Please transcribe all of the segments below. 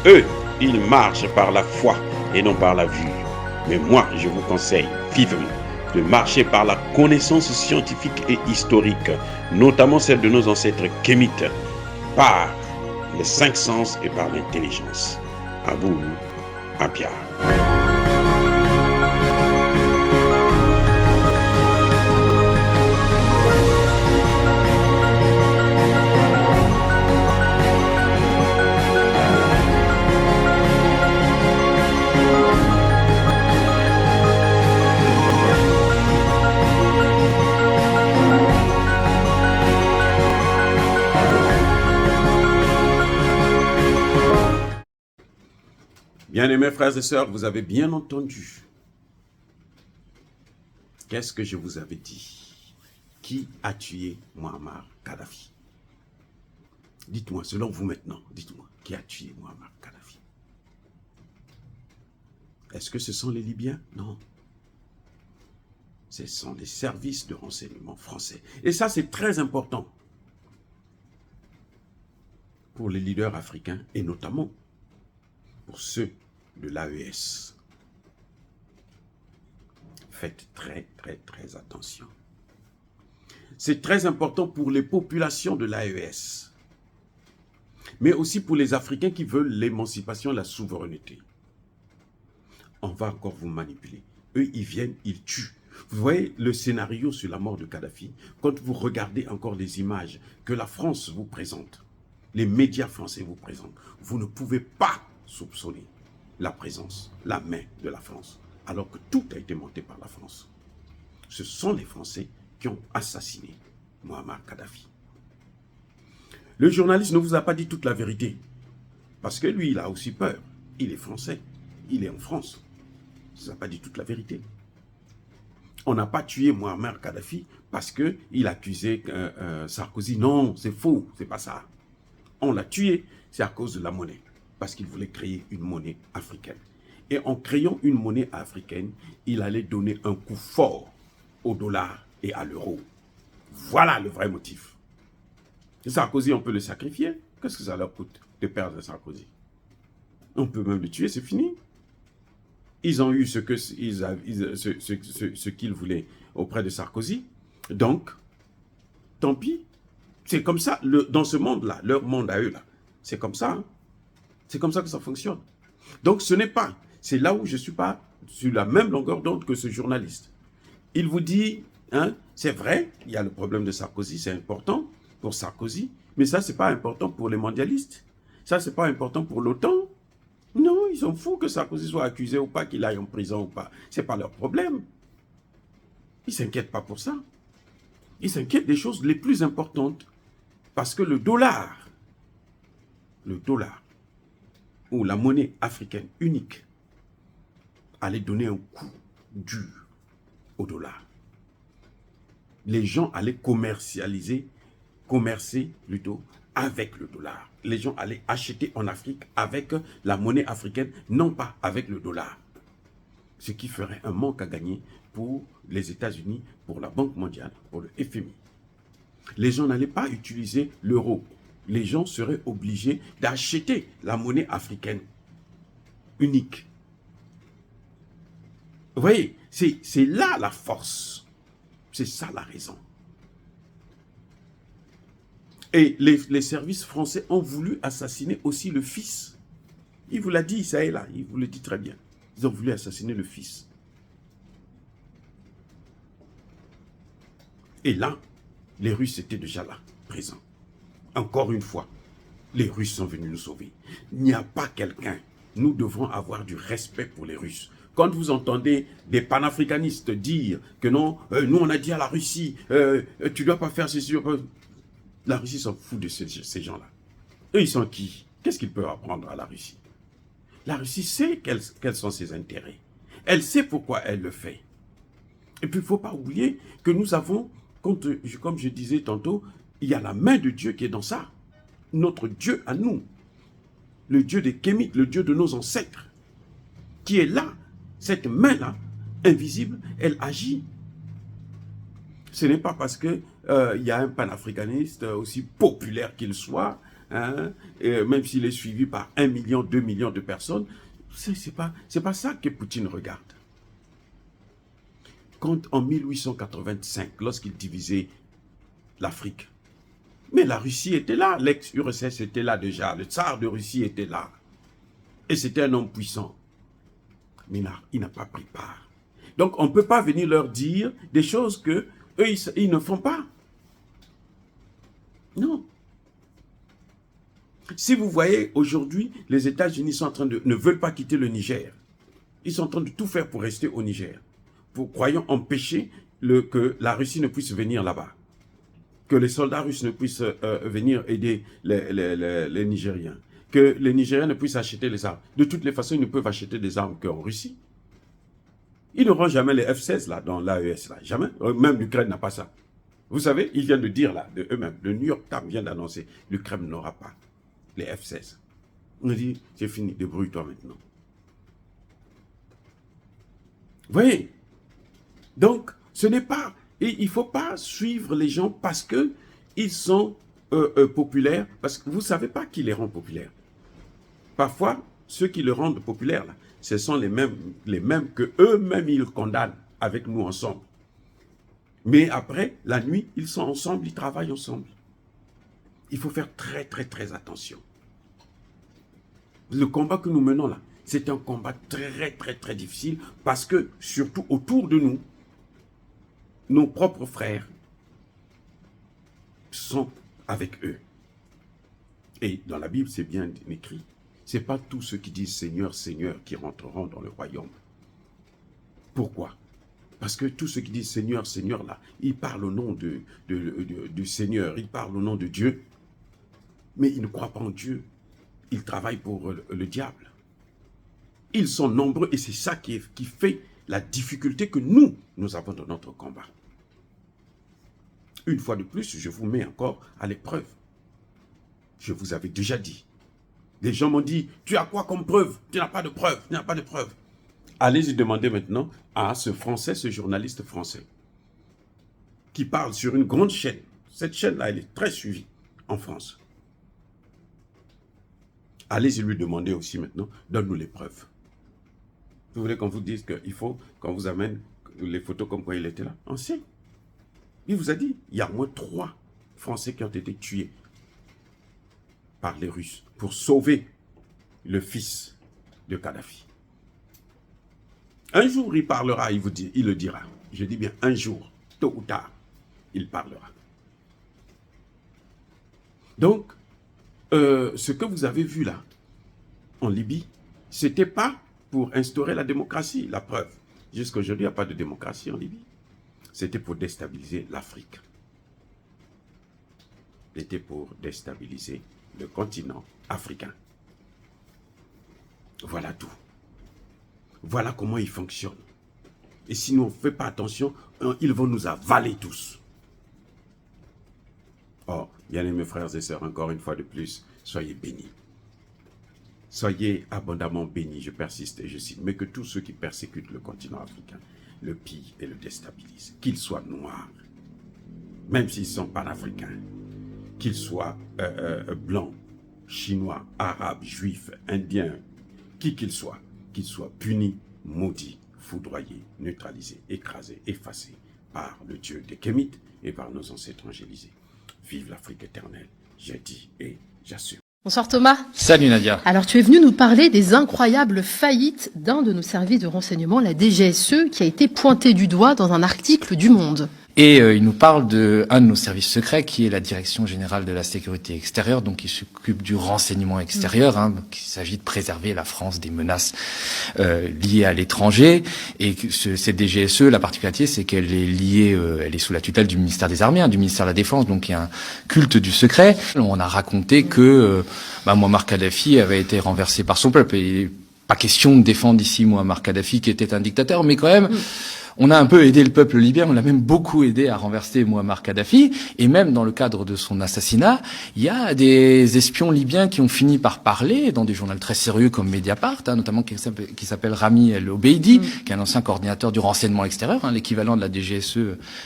Eux, ils marchent par la foi et non par la vue. Mais moi, je vous conseille vivement de marcher par la connaissance scientifique et historique, notamment celle de nos ancêtres kémites, par les cinq sens et par l'intelligence. À vous, à Pierre. Bien-aimés frères et sœurs, vous avez bien entendu. Qu'est-ce que je vous avais dit? Qui a tué Muammar Kadhafi? Dites-moi, selon vous maintenant, dites-moi, qui a tué Muammar Kadhafi? Est-ce que ce sont les Libyens? Non. Ce sont les services de renseignement français. Et ça, c'est très important pour les leaders africains et notamment pour ceux de l'AES. Faites très attention. C'est très important pour les populations de l'AES, mais aussi pour les Africains qui veulent l'émancipation, la souveraineté. On va encore vous manipuler. Eux, ils viennent, ils tuent. Vous voyez le scénario sur la mort de Kadhafi, quand vous regardez encore les images que la France vous présente, les médias français vous présentent, vous ne pouvez pas soupçonner la présence, la main de la France, alors que tout a été monté par la France. Ce sont les Français qui ont assassiné Muammar Kadhafi. Le journaliste ne vous a pas dit toute la vérité, parce que lui, il a aussi peur. Il est français, il est en France. Il ne vous a pas dit toute la vérité. On n'a pas tué Muammar Kadhafi parce qu'il accusait Sarkozy. Non, c'est faux, c'est pas ça. On l'a tué, c'est à cause de la monnaie, parce qu'il voulait créer une monnaie africaine. Et en créant une monnaie africaine, il allait donner un coup fort au dollar et à l'euro. Voilà le vrai motif. Sarkozy, on peut le sacrifier. Qu'est-ce que ça leur coûte de perdre Sarkozy? On peut même le tuer, c'est fini. Ils ont eu ce qu'ils voulaient auprès de Sarkozy. Donc, tant pis. C'est comme ça, dans ce monde-là, leur monde à eux, là. C'est comme ça. Hein. C'est comme ça que ça fonctionne. Donc, ce n'est pas. C'est là où je ne suis pas sur la même longueur d'onde que ce journaliste. Il vous dit, hein, c'est vrai, il y a le problème de Sarkozy, c'est important pour Sarkozy, mais ça, ce n'est pas important pour les mondialistes. Ça, ce n'est pas important pour l'OTAN. Non, ils s'en foutent que Sarkozy soit accusé ou pas, qu'il aille en prison ou pas. Ce n'est pas leur problème. Ils ne s'inquiètent pas pour ça. Ils s'inquiètent des choses les plus importantes. Parce que le dollar, ou la monnaie africaine unique, allait donner un coup dur au dollar. Les gens allaient commercer plutôt avec le dollar. Les gens allaient acheter en Afrique avec la monnaie africaine, non pas avec le dollar. Ce qui ferait un manque à gagner pour les États-Unis, pour la Banque mondiale, pour le FMI. Les gens n'allaient pas utiliser l'euro. Les gens seraient obligés d'acheter la monnaie africaine unique. Vous voyez, c'est là la force. C'est ça la raison. Et les services français ont voulu assassiner aussi le fils. Il vous l'a dit, ça est là, il vous le dit très bien. Ils ont voulu assassiner le fils. Et là, les Russes étaient déjà là, présents. Encore une fois, les Russes sont venus nous sauver. Il n'y a pas quelqu'un. Nous devons avoir du respect pour les Russes. Quand vous entendez des panafricanistes dire que non, nous on a dit à la Russie, tu ne dois pas faire ceci. La Russie s'en fout de ces gens-là. Eux, ils sont qui? Qu'est-ce qu'ils peuvent apprendre à la Russie? La Russie sait quels sont ses intérêts. Elle sait pourquoi elle le fait. Et puis, il ne faut pas oublier que nous avons, comme je disais tantôt, il y a la main de Dieu qui est dans ça. Notre Dieu à nous. Le Dieu des Kémites, le Dieu de nos ancêtres, qui est là. Cette main-là, invisible, elle agit. Ce n'est pas parce qu'il y a un panafricaniste, aussi populaire qu'il soit, hein, même s'il est suivi par 1 million, 2 millions de personnes, c'est pas ça que Poutine regarde. Quand en 1885, lorsqu'il divisait l'Afrique, mais la Russie était là, l'ex-URSS était là déjà, le tsar de Russie était là. Et c'était un homme puissant. Mais il n'a pas pris part. Donc on ne peut pas venir leur dire des choses que eux ils ne font pas. Non. Si vous voyez aujourd'hui, les États-Unis sont en train ne veulent pas quitter le Niger. Ils sont en train de tout faire pour rester au Niger. Pour, croyons, empêcher que la Russie ne puisse venir là-bas. Que les soldats russes ne puissent venir aider les Nigériens. Que les Nigériens ne puissent acheter les armes. De toutes les façons, ils ne peuvent acheter des armes qu'en Russie. Ils n'auront jamais les F-16 là, dans l'AES là. Jamais. Même l'Ukraine n'a pas ça. Vous savez, ils viennent de dire là, de eux-mêmes. Le New York Times vient d'annoncer, l'Ukraine n'aura pas les F-16. On a dit, c'est fini, débrouille-toi maintenant. Vous voyez? Donc, ce n'est pas... Et il ne faut pas suivre les gens parce qu'ils sont populaires, parce que vous ne savez pas qui les rend populaires. Parfois, ceux qui le rendent populaire, là, ce sont les mêmes que eux-mêmes ils condamnent avec nous ensemble. Mais après, la nuit, ils sont ensemble, ils travaillent ensemble. Il faut faire très, très, très attention. Le combat que nous menons là, c'est un combat très, très, très difficile parce que, surtout autour de nous, nos propres frères sont avec eux. Et dans la Bible, c'est bien écrit. Ce n'est pas tous ceux qui disent Seigneur, Seigneur qui rentreront dans le royaume. Pourquoi? Parce que tous ceux qui disent Seigneur, Seigneur, là, ils parlent au nom du Seigneur, ils parlent au nom de Dieu. Mais ils ne croient pas en Dieu. Ils travaillent pour le diable. Ils sont nombreux et c'est ça qui fait la difficulté que nous avons dans notre combat. Une fois de plus, je vous mets encore à l'épreuve. Je vous avais déjà dit. Les gens m'ont dit, tu as quoi comme preuve? Tu n'as pas de preuve, tu n'as pas de preuve. Allez-y demander maintenant à ce Français, ce journaliste français, qui parle sur une grande chaîne. Cette chaîne-là, elle est très suivie en France. Allez-y lui demander aussi maintenant, donne-nous les preuves. Vous voulez qu'on vous dise qu'il faut qu'on vous amène les photos comme quoi il était là? On sait. Il vous a dit, il y a au moins 3 Français qui ont été tués par les Russes pour sauver le fils de Kadhafi. Un jour, il parlera, il le dira. Je dis bien un jour, tôt ou tard, il parlera. Donc, ce que vous avez vu là, en Libye, ce n'était pas pour instaurer la démocratie, la preuve. Jusqu'à aujourd'hui, il n'y a pas de démocratie en Libye. C'était pour déstabiliser l'Afrique. C'était pour déstabiliser le continent africain. Voilà tout. Voilà comment ils fonctionnent. Et si nous ne faisons pas attention, ils vont nous avaler tous. Oh, bien aimés frères et sœurs, encore une fois de plus, soyez bénis. Soyez abondamment bénis, je persiste et je cite, mais que tous ceux qui persécutent le continent africain le pillent et le déstabilisent, qu'ils soient noirs, même s'ils sont panafricains, qu'ils soient blancs, chinois, arabes, juifs, indiens, qui qu'ils soient punis, maudits, foudroyés, neutralisés, écrasés, effacés par le Dieu des Kémites et par nos ancêtres angélisés. Vive l'Afrique éternelle, j'ai dit et j'assume. Bonsoir Thomas. Salut Nadia. Alors tu es venu nous parler des incroyables faillites d'un de nos services de renseignement, la DGSE, qui a été pointé du doigt dans un article du Monde. Et il nous parle d'un de nos services secrets qui est la Direction Générale de la Sécurité Extérieure, donc qui s'occupe du renseignement extérieur, hein, donc il s'agit de préserver la France des menaces liées à l'étranger. Et cette DGSE, la particularité, c'est qu'elle est liée, elle est sous la tutelle du ministère des Armées, hein, du ministère de la Défense, donc il y a un culte du secret. On a raconté que Muammar Kadhafi avait été renversé par son peuple. Et pas question de défendre ici Muammar Kadhafi qui était un dictateur, mais quand même... on a un peu aidé le peuple libyen, on l'a même beaucoup aidé à renverser Mouammar Kadhafi, et même dans le cadre de son assassinat, il y a des espions libyens qui ont fini par parler dans des journaux très sérieux comme Mediapart, notamment qui s'appelle Rami El Obeidi, qui est un ancien coordinateur du renseignement extérieur, l'équivalent de la DGSE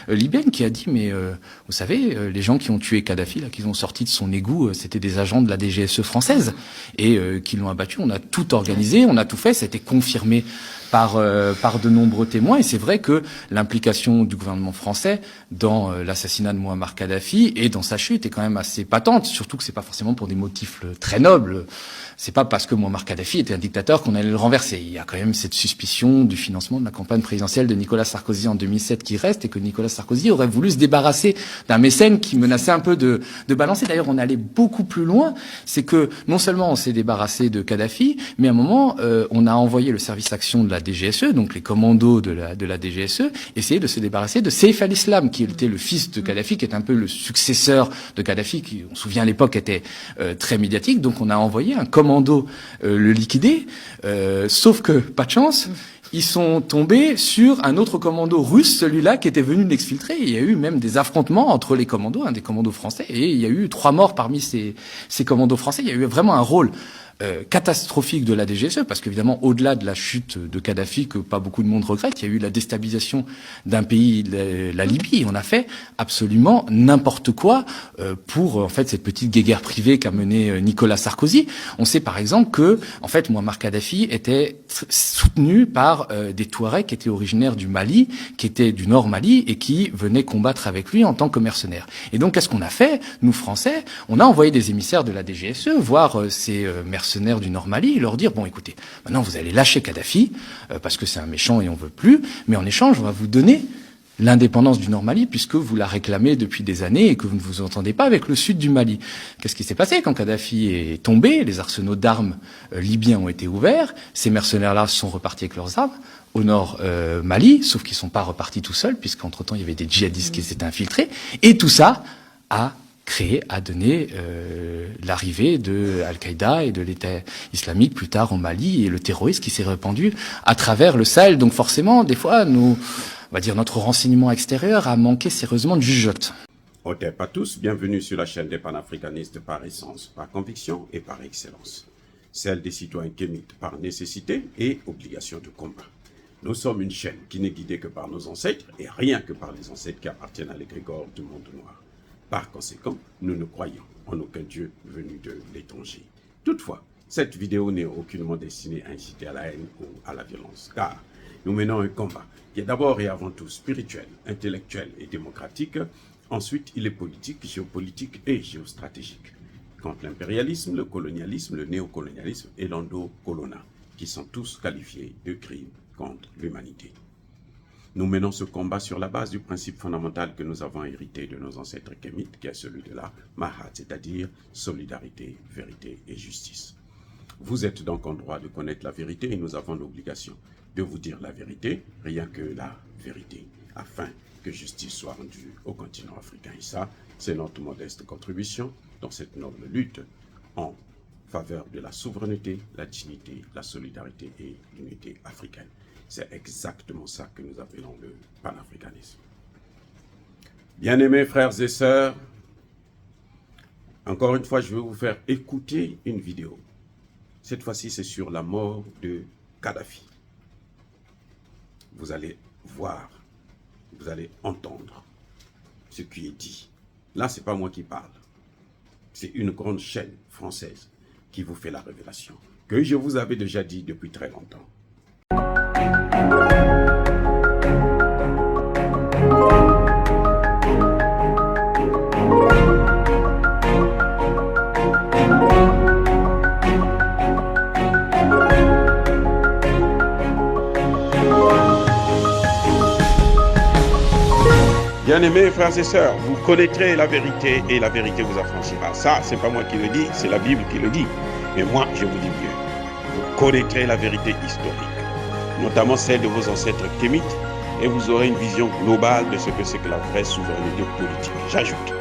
libyenne, qui a dit mais vous savez, les gens qui ont tué Kadhafi, là, qu'ils ont sorti de son égout, c'était des agents de la DGSE française et qui l'ont abattu. On a tout organisé, on a tout fait, ça a été confirmé par de nombreux témoins, et c'est vrai que l'implication du gouvernement français dans l'assassinat de Mouammar Kadhafi et dans sa chute est quand même assez patente, surtout que c'est pas forcément pour des motifs très nobles. C'est pas parce que Mouammar Kadhafi était un dictateur qu'on allait le renverser. Il y a quand même cette suspicion du financement de la campagne présidentielle de Nicolas Sarkozy en 2007 qui reste, et que Nicolas Sarkozy aurait voulu se débarrasser d'un mécène qui menaçait un peu de balancer. D'ailleurs, on est allé beaucoup plus loin. C'est que non seulement on s'est débarrassé de Kadhafi, mais à un moment, on a envoyé le service action de la DGSE, donc les commandos de la DGSE, essayer de se débarrasser de Saif al-Islam, qui était le fils de Kadhafi, qui est un peu le successeur de Kadhafi, qui, on se souvient à l'époque, était très médiatique. Donc on a envoyé un commando le liquider, sauf que, pas de chance, ils sont tombés sur un autre commando russe, celui-là qui était venu l'exfiltrer. Il y a eu même des affrontements entre les commandos, des commandos français, et il y a eu 3 morts parmi ces commandos français. Il y a eu vraiment un rôle catastrophique de la DGSE, parce qu'évidemment, au-delà de la chute de Kadhafi, que pas beaucoup de monde regrette, il y a eu la déstabilisation d'un pays, la Libye. On a fait absolument n'importe quoi pour, en fait, cette petite guéguerre privée qu'a menée Nicolas Sarkozy. On sait par exemple que, en fait, Mouammar Kadhafi était soutenu par des Touaregs qui étaient originaires du Mali, qui étaient du Nord Mali, et qui venaient combattre avec lui en tant que mercenaires. Et donc, qu'est-ce qu'on a fait, nous Français? On a envoyé des émissaires de la DGSE voir ces mercenaires du Nord Mali et leur dire, bon écoutez, maintenant vous allez lâcher Kadhafi, parce que c'est un méchant et on veut plus, mais en échange on va vous donner l'indépendance du Nord Mali, puisque vous la réclamez depuis des années et que vous ne vous entendez pas avec le sud du Mali. Qu'est-ce qui s'est passé quand Kadhafi est tombé? Les arsenaux d'armes libyens ont été ouverts, ces mercenaires-là sont repartis avec leurs armes au nord Mali, sauf qu'ils ne sont pas repartis tout seuls, puisqu'entre-temps il y avait des djihadistes qui s'étaient infiltrés, et tout ça a donné l'arrivée de Al-Qaïda et de l'État islamique plus tard en Mali, et le terrorisme qui s'est répandu à travers le Sahel. Donc forcément, des fois, on va dire notre renseignement extérieur a manqué sérieusement de jugeote. Hotep à tous, bienvenue sur la chaîne des panafricanistes par essence, par conviction et par excellence. Celle des citoyens kémites par nécessité et obligation de combat. Nous sommes une chaîne qui n'est guidée que par nos ancêtres et rien que par les ancêtres qui appartiennent à l'égrégore du monde noir. Par conséquent, nous ne croyons en aucun Dieu venu de l'étranger. Toutefois, cette vidéo n'est aucunement destinée à inciter à la haine ou à la violence, car nous menons un combat qui est d'abord et avant tout spirituel, intellectuel et démocratique. Ensuite, il est politique, géopolitique et géostratégique. Contre l'impérialisme, le colonialisme, le néocolonialisme et l'endocolonat, qui sont tous qualifiés de crimes contre l'humanité. Nous menons ce combat sur la base du principe fondamental que nous avons hérité de nos ancêtres kémites, qui est celui de la Mahat, c'est-à-dire solidarité, vérité et justice. Vous êtes donc en droit de connaître la vérité et nous avons l'obligation de vous dire la vérité, rien que la vérité, afin que justice soit rendue au continent africain. Et ça, c'est notre modeste contribution dans cette noble lutte en faveur de la souveraineté, la dignité, la solidarité et l'unité africaine. C'est exactement ça que nous appelons le panafricanisme. Bien-aimés frères et sœurs, encore une fois, je vais vous faire écouter une vidéo. Cette fois-ci, c'est sur la mort de Kadhafi. Vous allez voir, vous allez entendre ce qui est dit. Là, ce n'est pas moi qui parle. C'est une grande chaîne française qui vous fait la révélation, que je vous avais déjà dit depuis très longtemps. Bien-aimés frères et sœurs, vous connaîtrez la vérité et la vérité vous affranchira. Ça, c'est pas moi qui le dis, c'est la Bible qui le dit. Mais moi, je vous dis mieux. Vous connaîtrez la vérité historique, notamment celle de vos ancêtres kémites, et vous aurez une vision globale de ce que c'est que la vraie souveraineté politique. J'ajoute,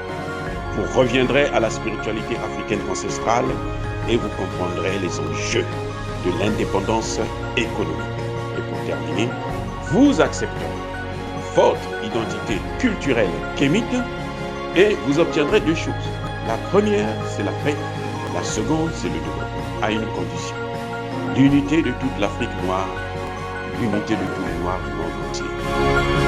vous reviendrez à la spiritualité africaine ancestrale et vous comprendrez les enjeux de l'indépendance économique. Et pour terminer, vous accepterez votre identité culturelle kémite et vous obtiendrez deux choses. La première, c'est la paix. La seconde, c'est le développement, à une condition. L'unité de toute l'Afrique noire, l'unité de tous les Noirs du monde entier.